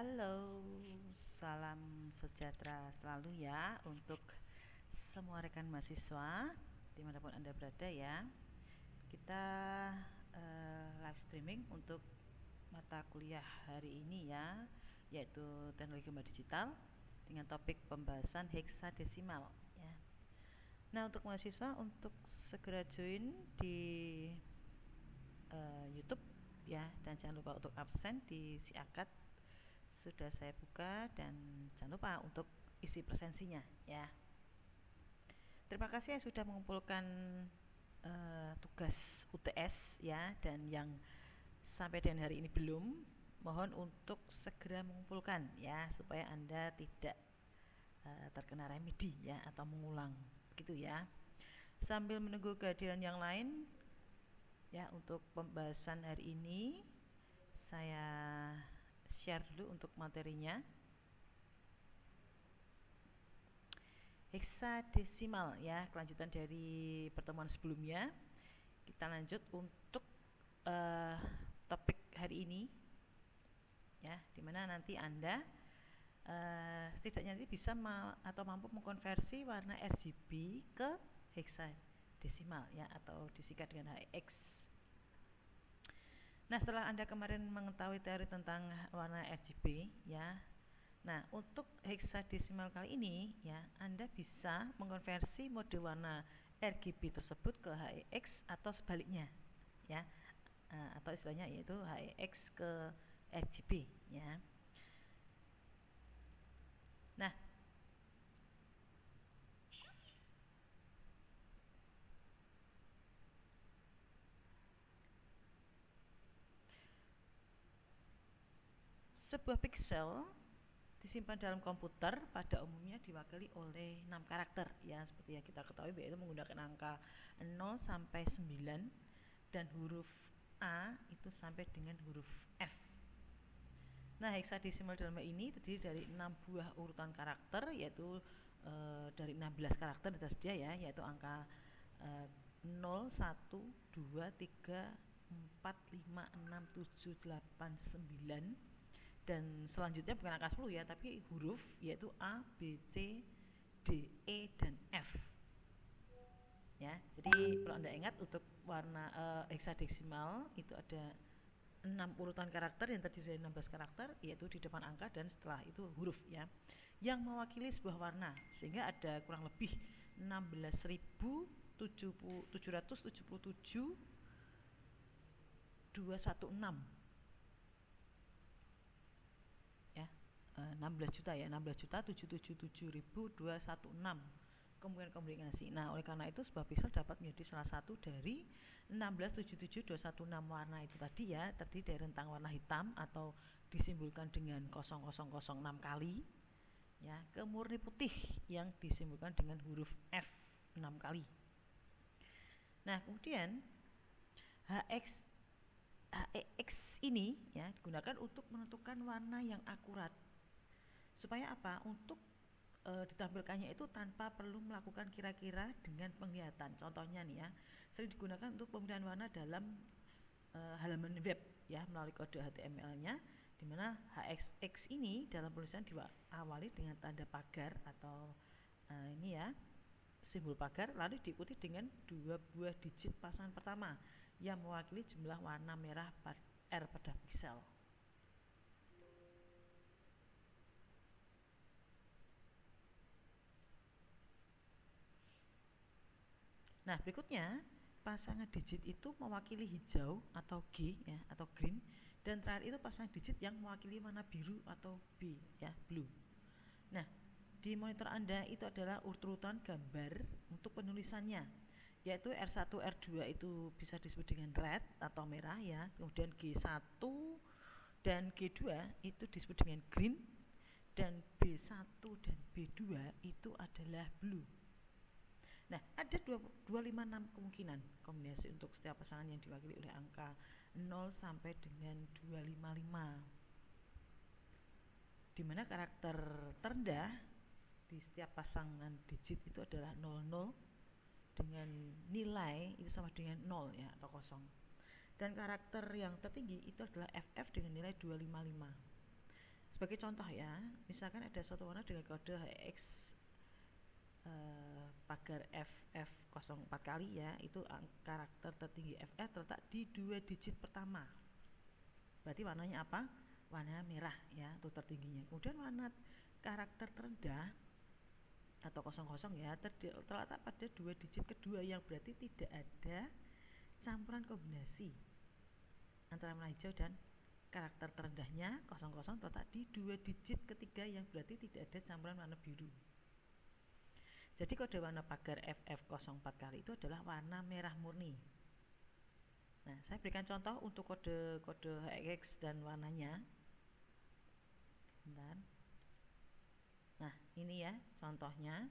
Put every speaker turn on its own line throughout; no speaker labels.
Halo, salam sejahtera selalu ya untuk semua rekan mahasiswa dimanapun Anda berada ya. Kita live streaming untuk mata kuliah hari ini ya, yaitu teknologi gambar digital dengan topik pembahasan heksadesimal ya. Nah, untuk mahasiswa untuk segera join di YouTube ya, dan jangan lupa untuk absen di si akad sudah saya buka, dan jangan lupa untuk isi presensinya ya. Terima kasih yang sudah mengumpulkan tugas UTS ya, dan yang sampai dengan hari ini belum, mohon untuk segera mengumpulkan ya, supaya Anda tidak terkena remedi ya, atau mengulang begitu ya. Sambil menunggu kehadiran yang lain ya, untuk pembahasan hari ini saya share dulu untuk materinya. Heksadesimal ya, kelanjutan dari pertemuan sebelumnya. Kita lanjut untuk topik hari ini ya, dimana nanti Anda setidaknya nanti bisa atau mampu mengkonversi warna RGB ke heksadesimal ya, atau disingkat dengan HEX. Nah, setelah Anda kemarin mengetahui teori tentang warna RGB ya, nah untuk heksadesimal kali ini ya, Anda bisa mengkonversi mode warna RGB tersebut ke HEX atau sebaliknya ya, atau istilahnya yaitu HEX ke RGB ya. Nah, sebuah pixel disimpan dalam komputer pada umumnya diwakili oleh 6 karakter ya, seperti yang kita ketahui, yaitu menggunakan angka 0 sampai 9 dan huruf A itu sampai dengan huruf F. Nah, heksadesimal dalam hal ini terdiri dari 6 buah urutan karakter, yaitu dari 16 karakter tersedia ya, yaitu angka 0, 1, 2, 3, 4, 5, 6, 7, 8, 9, dan selanjutnya bukan angka 10 ya, tapi huruf, yaitu A, B, C, D, E, dan F ya. Jadi kalau Anda ingat, untuk warna heksadesimal itu ada 6 urutan karakter yang terdiri dari 16 karakter, yaitu di depan angka dan setelah itu huruf ya, yang mewakili sebuah warna, sehingga ada kurang lebih 16.777 216 ya, 16 juta ya, 16.777.216 kemungkinan kombinasi. Nah, oleh karena itu sebuah pixel dapat menjadi salah satu dari 16.77216 warna itu tadi ya, terdiri dari rentang warna hitam atau disimbolkan dengan 0006 kali ya, ke murni putih yang disimbolkan dengan huruf F 6 kali. Nah, kemudian HEX ini ya digunakan untuk menentukan warna yang akurat. Supaya apa? Untuk ditampilkannya itu tanpa perlu melakukan kira-kira dengan penglihatan. Contohnya nih ya, sering digunakan untuk pemilihan warna dalam halaman web ya, melalui kode HTML-nya, di mana HEX ini dalam penulisan diawali dengan tanda pagar atau ini ya, simbol pagar, lalu diikuti dengan 2 buah digit pasangan pertama yang mewakili jumlah warna merah R pada pixel. Nah, berikutnya pasangan digit itu mewakili hijau atau G ya, atau green, dan terakhir itu pasangan digit yang mewakili warna biru atau B ya, blue. Nah, di monitor Anda itu adalah urutan gambar untuk penulisannya, yaitu R1, R2 itu bisa disebut dengan red atau merah ya, kemudian G1 dan G2 itu disebut dengan green, dan B1 dan B2 itu adalah blue. Nah, ada 256 kemungkinan kombinasi untuk setiap pasangan yang diwakili oleh angka 0 sampai dengan 255, di mana karakter terendah di setiap pasangan digit itu adalah 00 dengan nilai itu sama dengan 0 ya, atau kosong. Dan karakter yang tertinggi itu adalah FF dengan nilai 255. Sebagai contoh ya, misalkan ada suatu warna dengan kode HX pagar FF04 kali ya, itu karakter tertinggi FF terletak di 2 digit pertama. Berarti warnanya apa? Warna merah ya, untuk tertingginya. Kemudian warna karakter terendah atau 00 ya, terletak pada 2 digit kedua, yang berarti tidak ada campuran kombinasi antara warna hijau dan karakter terendahnya 00 terletak di 2 digit ketiga, yang berarti tidak ada campuran warna biru. Jadi kode warna pagar FF04 kali itu adalah warna merah murni. Nah, saya berikan contoh untuk kode HX dan warnanya. Bentar. Nah, ini ya contohnya.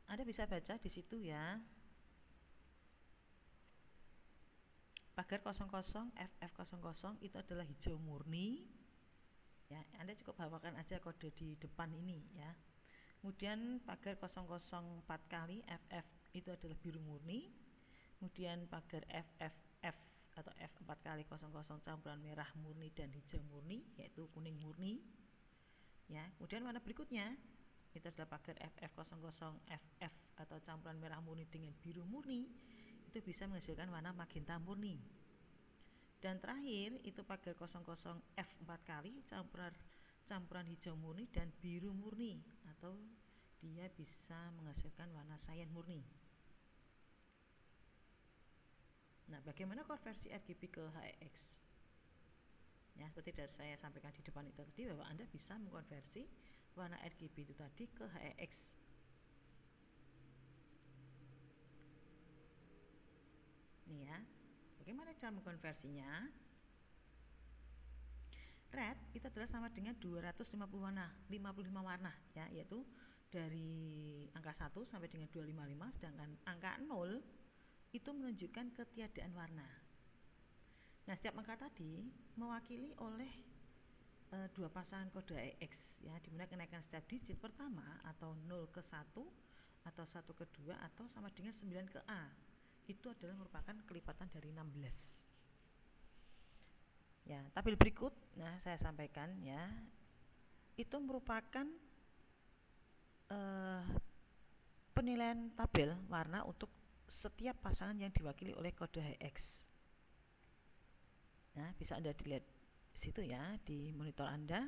Anda bisa baca di situ ya. Pagar 00 FF00 itu adalah hijau murni. Ya, Anda cukup bawakan aja kode di depan ini ya. Kemudian pagar 004 kali FF itu adalah biru murni. Kemudian pagar FFF atau F4 kali 00 campuran merah murni dan hijau murni, yaitu kuning murni. Ya, kemudian warna berikutnya itu adalah pagar FF00 FF atau campuran merah murni dengan biru murni, itu bisa menghasilkan warna magenta murni. Dan terakhir itu pagar 00 F4 kali campuran hijau murni dan biru murni, atau dia bisa menghasilkan warna cyan murni. Nah, bagaimana konversi RGB ke HEX? Ya, seperti saya sampaikan di depan itu tadi, bahwa Anda bisa mengkonversi warna RGB itu tadi ke HEX. Nih ya, bagaimana cara mengkonversinya? Red itu adalah sama dengan 250 warna, 55 warna ya, yaitu dari angka 1 sampai dengan 255, sedangkan angka 0 itu menunjukkan ketiadaan warna. Nah, setiap angka tadi mewakili oleh dua pasangan kode EX ya, dimana kenaikan setiap digit pertama atau 0 ke 1 atau 1 ke 2 atau sama dengan 9 ke A itu adalah merupakan kelipatan dari 16. Ya, tabel berikut, nah saya sampaikan ya, itu merupakan penilaian tabel warna untuk setiap pasangan yang diwakili oleh kode HX. Nah, bisa Anda dilihat di situ ya, di monitor Anda.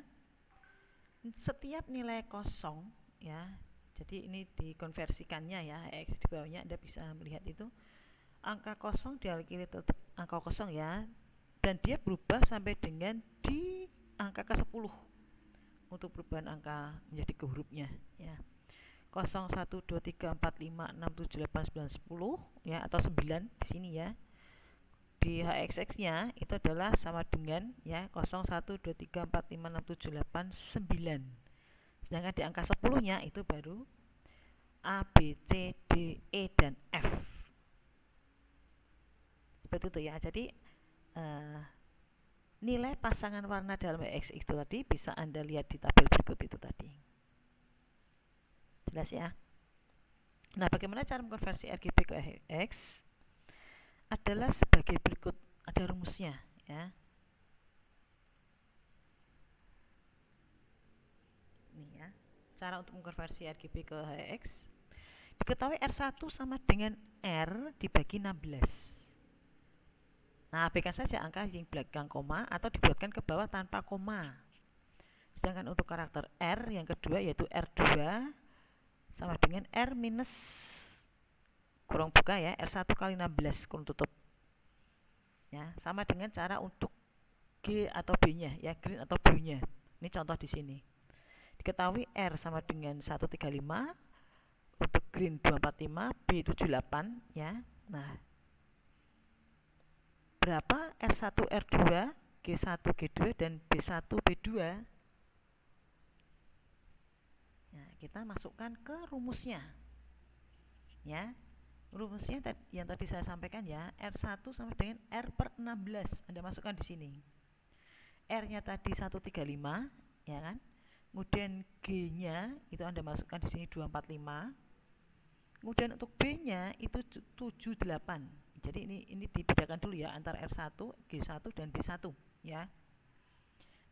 Setiap nilai kosong ya, jadi ini dikonversikannya ya, HX di bawahnya Anda bisa melihat itu. Angka kosong diwakili tetap angka kosong ya, dan dia berubah sampai dengan di angka ke-10 untuk perubahan angka menjadi ke hurufnya ya. 0, 1, 2, 3, 4, 5, 6, 7, 8, 9, 10 ya, atau 9 di sini ya. Di HXX-nya itu adalah sama dengan ya 0, 1, 2, 3, 4, 5, 6, 7, 8, 9. Sedangkan di angka 10-nya itu baru A, B, C, D, E, dan F. Seperti itu ya. Jadi nilai pasangan warna dalam HX itu tadi bisa Anda lihat di tabel berikut itu tadi. Jelas ya? Nah, bagaimana cara mengkonversi RGB ke HX? Adalah sebagai berikut, ada rumusnya ya. Ini ya, cara untuk mengkonversi RGB ke HX. Diketahui R1 sama dengan R dibagi 16. Nah, abaikan saja angka yang belakang koma atau dibuatkan ke bawah tanpa koma. Sedangkan untuk karakter R yang kedua yaitu R2 sama dengan R minus kurung buka ya, R1 kali 16 kurung tutup. Ya, sama dengan cara untuk G atau B-nya ya, green atau blue-nya. Ini contoh di sini. Diketahui R sama dengan 135, untuk green 245, B 78 ya. Nah, berapa R1, R2, G1, G2, dan B1, B2? Nah, kita masukkan ke rumusnya. Ya, rumusnya yang tadi saya sampaikan ya, R1 sama dengan R per 16. Anda masukkan di sini. R-nya tadi 135, ya kan? Kemudian G-nya itu Anda masukkan di sini 245. Kemudian untuk B-nya itu 78. Jadi ini dibedakan dulu ya antara R1, G1 dan B1 ya.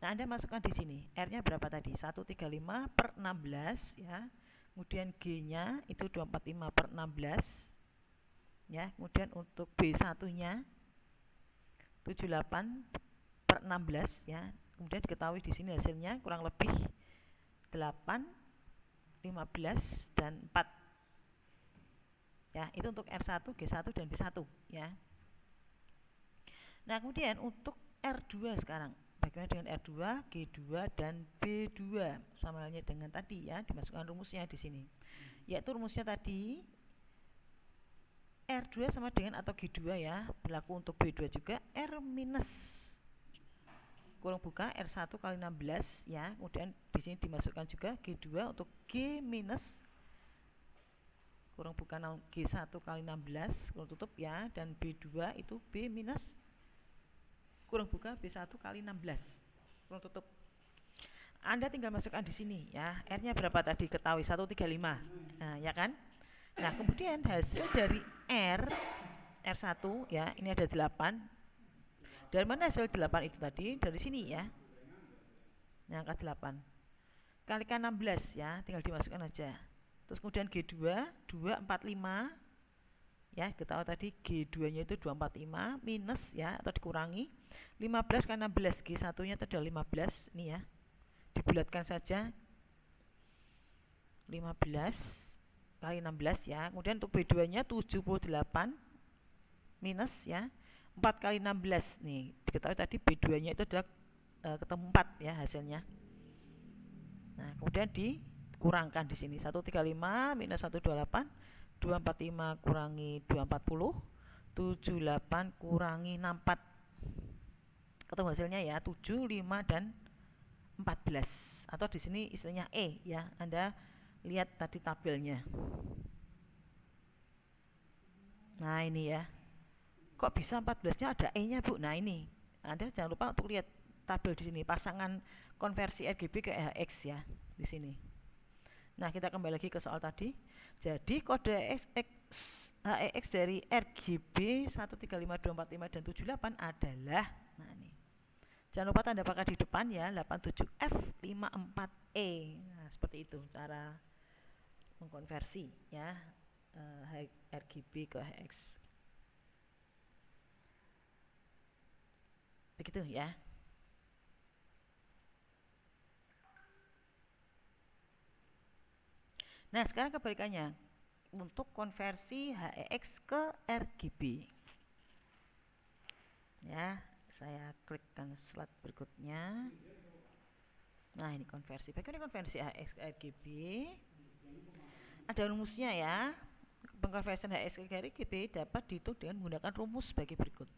Nah, Anda masukkan di sini. R-nya berapa tadi? 135 per 16 ya. Kemudian G-nya itu 245 per 16 ya. Kemudian untuk B1-nya 78 per 16 ya. Kemudian diketahui di sini hasilnya kurang lebih 8, 15 dan 4. Ya, itu untuk R1, G1 dan B1 ya. Nah, kemudian untuk R2 sekarang. Bagaimana dengan R2, G2 dan B2? Sama halnya dengan tadi ya, dimasukkan rumusnya di sini. Yaitu rumusnya tadi R2 sama dengan atau G2 ya, berlaku untuk B2 juga, R minus kurung buka R1 kali 16 ya. Kemudian di sini dimasukkan juga G2 untuk G minus kurung buka G1 kali 16 kurung tutup ya, dan B2 itu B minus kurung buka B1 kali 16 kurung tutup. Anda tinggal masukkan di sini ya. R-nya berapa tadi? Ketahui 135. Nah, ya kan? Nah, kemudian hasil dari R1 ya, ini ada 8. Dari mana hasil 8 itu tadi? Dari sini ya. Nah, angka 8. Kalikan 16 ya, tinggal dimasukkan aja. Terus kemudian G2 245 ya, kita tahu tadi G2-nya itu 245 minus ya, atau dikurangi 15 kali 16, G1-nya itu adalah 15 nih ya. Dibulatkan saja 15 kali 16 ya. Kemudian untuk B2-nya 78 minus ya 4 kali 16 nih. Diketahui tadi B2-nya itu adalah ketemu 4 ya hasilnya. Nah, kemudian dikurangkan di sini 135 minus 128, 245 kurangi 240, 78 kurangi 64. Ketemu hasilnya ya 7, 5 dan 14. Atau di sini istilahnya E ya. Anda lihat tadi tabelnya. Nah, ini ya. Kok bisa 14-nya ada E-nya, Bu? Nah, ini. Anda jangan lupa untuk lihat tabel di sini, pasangan konversi RGB ke HX ya, di sini. Nah, kita kembali lagi ke soal tadi. Jadi kode HEX dari RGB 135245 dan 78 adalah, nah ini, jangan lupa tanda pangkat di depan ya, 87F54E. Nah, seperti itu cara mengkonversi ya RGB ke HEX. Begitu ya. Nah, sekarang kebalikannya. Untuk konversi HEX ke RGB. Ya, saya klikkan slide berikutnya. Nah, ini konversi. Bagaimana konversi HEX ke RGB? Ada rumusnya ya. Pengkonversian HEX ke RGB dapat dihitung dengan menggunakan rumus sebagai berikut.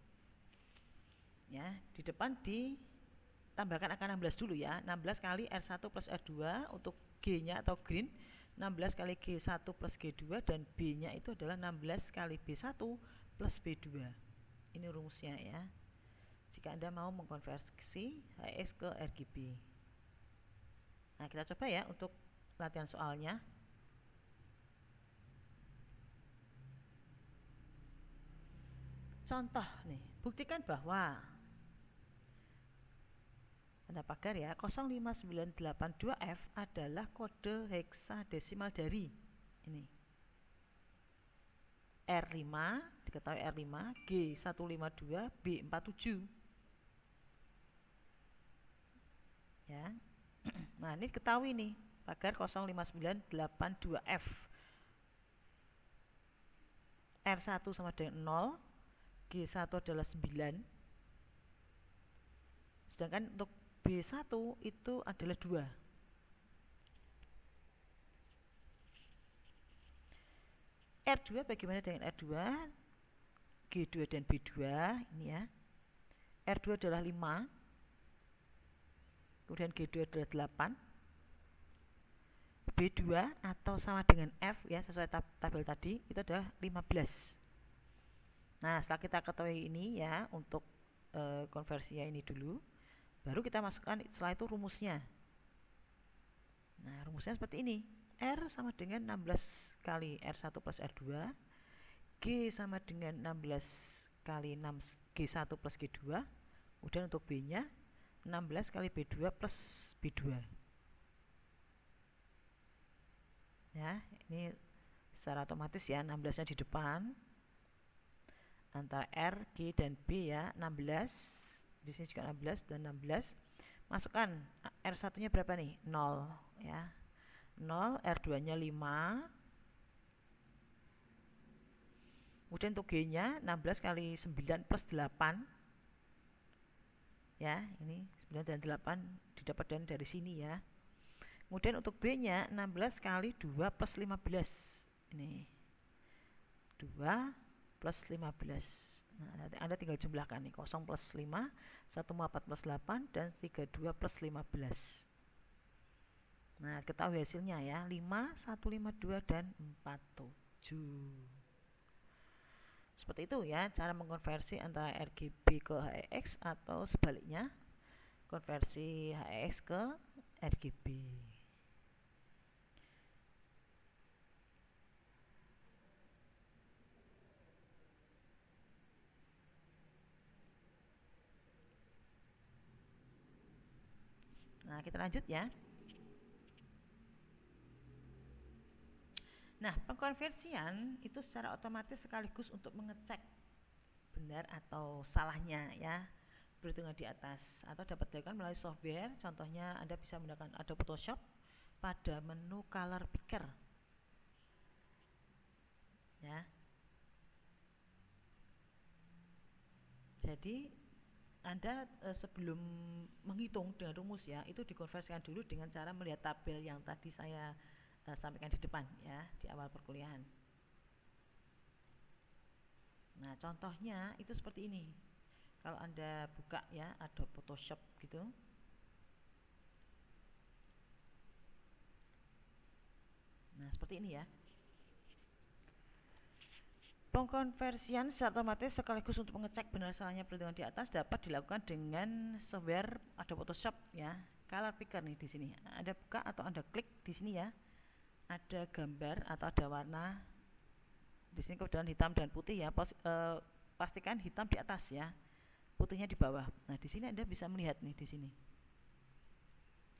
Ya, di depan ditambahkan angka 16 dulu ya. 16 kali R1 plus R2 untuk G-nya atau green, 16 kali G1 plus G2, dan B-nya itu adalah 16 kali B1 plus B2. Ini rumusnya ya, jika Anda mau mengkonversi HEX ke RGB. Nah, kita coba ya untuk latihan soalnya. Contoh nih, buktikan bahwa tanda pagar ya, 05982F adalah kode heksadesimal dari ini R5, diketahui R5, G152, B47 ya. Nah, ini ketahui nih pagar 05982F. R1 sama dengan 0, G1 adalah 9, sedangkan untuk B1 itu adalah 2. R2 bagaimana dengan R2? G2 dan B2 ini ya. R2 adalah 5, kemudian G2 adalah 8. B2 atau sama dengan F ya, sesuai tabel tadi, itu adalah 15. Nah, setelah kita ketahui ini ya, untuk konversinya ini dulu, baru kita masukkan setelah itu rumusnya. Nah, rumusnya seperti ini. R sama dengan 16 kali R1 plus R2, G sama dengan 16 kali 6 G1 plus G2. Kemudian untuk B nya 16 kali B2 plus B2. Ya, ini secara otomatis ya, 16 nya di depan antara R, G, dan B ya, 16. Di sini juga 16 dan 16. Masukkan R1 nya berapa nih? 0 ya. 0, R2 nya 5. Kemudian untuk G nya 16 kali 9 plus 8 ya, ini 9 dan 8 didapat dari sini ya. Kemudian untuk B nya 16 kali 2 plus 15. Ini 2 plus 15. Nah, nanti Anda tinggal jumlahkan nih, 0 plus 5, 1,4 plus 8, dan 32 plus 15. Nah, ketahui hasilnya ya, 5, 152, dan 47. Seperti itu ya, cara mengkonversi antara RGB ke HEX atau sebaliknya, konversi HEX ke RGB. Nah, kita lanjut ya. Nah, pengkonversian itu secara otomatis sekaligus untuk mengecek benar atau salahnya ya perhitungan di atas, atau dapat dilakukan melalui software. Contohnya Anda bisa menggunakan Adobe Photoshop pada menu Color Picker ya. Jadi Anda sebelum menghitung dengan rumus ya, itu dikonversikan dulu dengan cara melihat tabel yang tadi saya sampaikan di depan ya, di awal perkuliahan. Nah, contohnya itu seperti ini. Kalau Anda buka ya Adobe Photoshop gitu. Nah, seperti ini ya. Pengkonversian secara otomatis sekaligus untuk mengecek benar salahnya perhitungan di atas dapat dilakukan dengan software Adobe Photoshop ya. Color Picker nih di sini. Anda buka atau Anda klik di sini ya. Ada gambar atau ada warna. Di sini kebetulan hitam dan putih ya. Pastikan hitam di atas ya. Putihnya di bawah. Nah, di sini Anda bisa melihat nih di sini.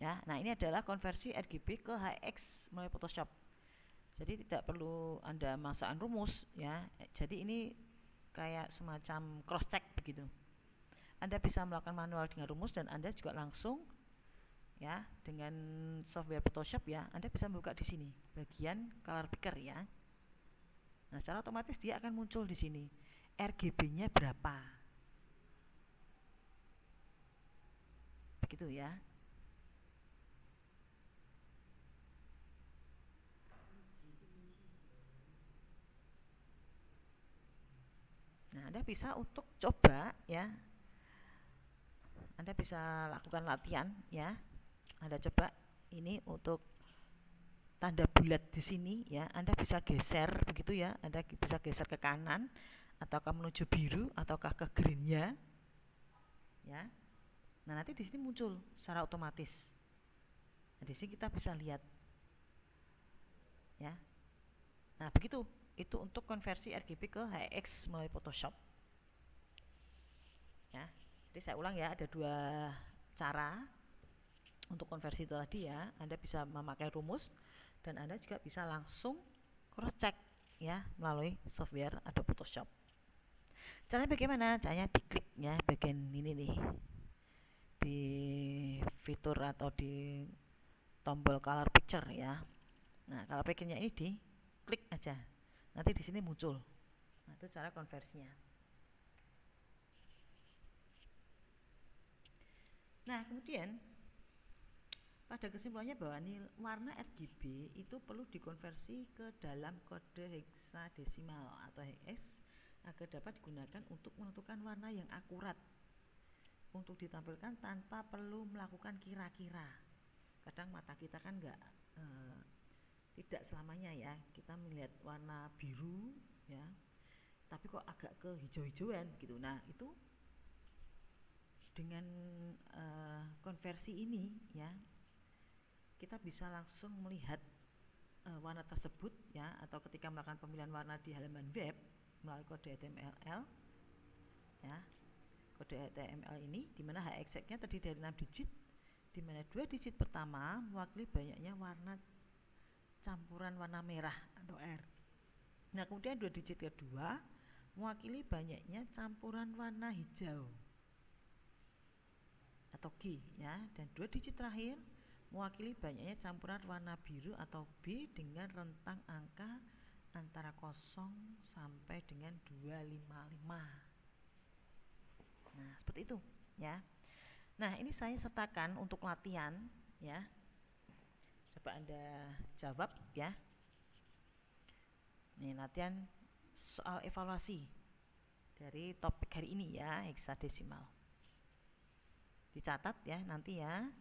Ya, nah ini adalah konversi RGB ke HEX melalui Photoshop. Jadi tidak perlu Anda masukkan rumus ya. Jadi ini kayak semacam cross check begitu. Anda bisa melakukan manual dengan rumus, dan Anda juga langsung ya dengan software Photoshop ya, Anda bisa membuka di sini bagian color picker ya. Nah, secara otomatis dia akan muncul di sini. RGB-nya berapa? Begitu ya. Nah, Anda bisa untuk coba ya. Anda bisa lakukan latihan ya. Anda coba ini untuk tanda bulat di sini ya. Anda bisa geser begitu ya. Anda bisa geser ke kanan ataukah menuju biru ataukah ke greennya ya. Nah, nanti di sini muncul secara otomatis. Nah, di sini kita bisa lihat ya. Nah, begitu. Itu untuk konversi RGB ke HEX melalui Photoshop. Ya. Jadi saya ulang ya, ada dua cara untuk konversi itu tadi ya. Anda bisa memakai rumus, dan Anda juga bisa langsung cross check ya melalui software Adobe Photoshop. Caranya bagaimana? Caranya diklik ya bagian ini nih, di fitur atau di tombol color picture ya. Nah, color picture-nya ini diklik aja. Nanti di sini muncul. Nah, itu cara konversinya. Nah, kemudian pada kesimpulannya bahwa warna RGB itu perlu dikonversi ke dalam kode heksadesimal atau hex agar dapat digunakan untuk menentukan warna yang akurat untuk ditampilkan tanpa perlu melakukan kira-kira. Kadang mata kita kan tidak selamanya ya kita melihat warna biru ya, tapi kok agak ke hijau-hijauan gitu. Nah, itu dengan konversi ini ya, kita bisa langsung melihat warna tersebut ya, atau ketika melakukan pemilihan warna di halaman web, melalui kode HTML ya. Kode HTML ini dimana H exact-nya terdiri dari 6 digit, dimana 2 digit pertama mewakili banyaknya warna campuran warna merah atau R. Nah, kemudian 2 digit kedua mewakili banyaknya campuran warna hijau atau G ya, dan 2 digit terakhir mewakili banyaknya campuran warna biru atau B dengan rentang angka antara 0 sampai dengan 255. Nah, seperti itu ya. Nah, ini saya sertakan untuk latihan ya. Coba Anda jawab ya. Ini latihan soal evaluasi dari topik hari ini ya, heksadesimal. Dicatat ya nanti ya.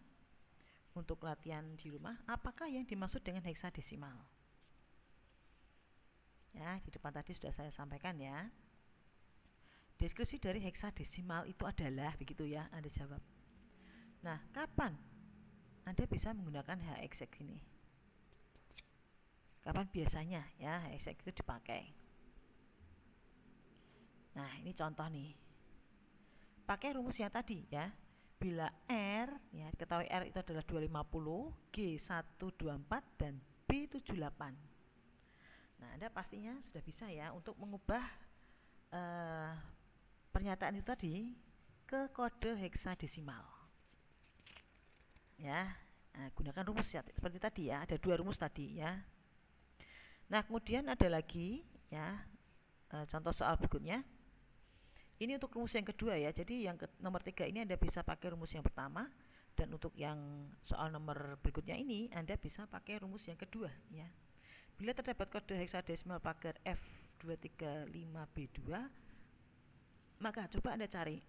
Untuk latihan di rumah, apakah yang dimaksud dengan heksadesimal? Ya, di depan tadi sudah saya sampaikan ya. Deskripsi dari heksadesimal itu adalah begitu ya, Anda jawab. Nah, kapan Anda bisa menggunakan H exact ini? Kapan biasanya ya H exact itu dipakai? Nah, ini contoh nih. Pakai rumus yang tadi ya. Bila R, ya ketahui R itu adalah 250, G 124 dan B 78. Nah, Anda pastinya sudah bisa ya untuk mengubah pernyataan itu tadi ke kode heksadesimal. Ya, nah, gunakan rumus ya seperti tadi ya, ada 2 rumus tadi ya. Nah, kemudian ada lagi ya contoh soal berikutnya. Ini untuk rumus yang kedua ya. Jadi yang nomor 3 ini Anda bisa pakai rumus yang pertama, dan untuk yang soal nomor berikutnya ini Anda bisa pakai rumus yang kedua ya. Bila terdapat kode heksadesimal pagar F235B2, maka coba Anda cari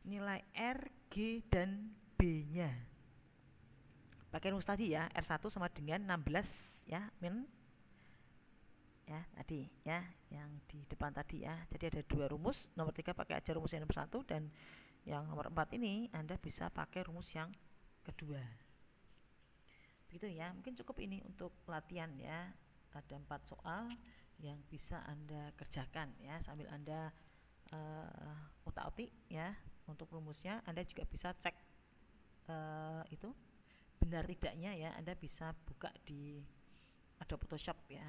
nilai R, G, dan B-nya. Pakai rumus tadi ya, R1 sama dengan 16 ya, min ya tadi ya, yang di depan tadi ya. Jadi ada 2 rumus, nomor 3 pakai aja rumus yang nomor 1, dan yang nomor 4 ini Anda bisa pakai rumus yang kedua. Begitu ya, mungkin cukup ini untuk latihan ya. Ada 4 soal yang bisa Anda kerjakan ya, sambil Anda otak-atik ya. Untuk rumusnya Anda juga bisa cek itu benar tidaknya ya. Anda bisa buka di Adobe Photoshop ya.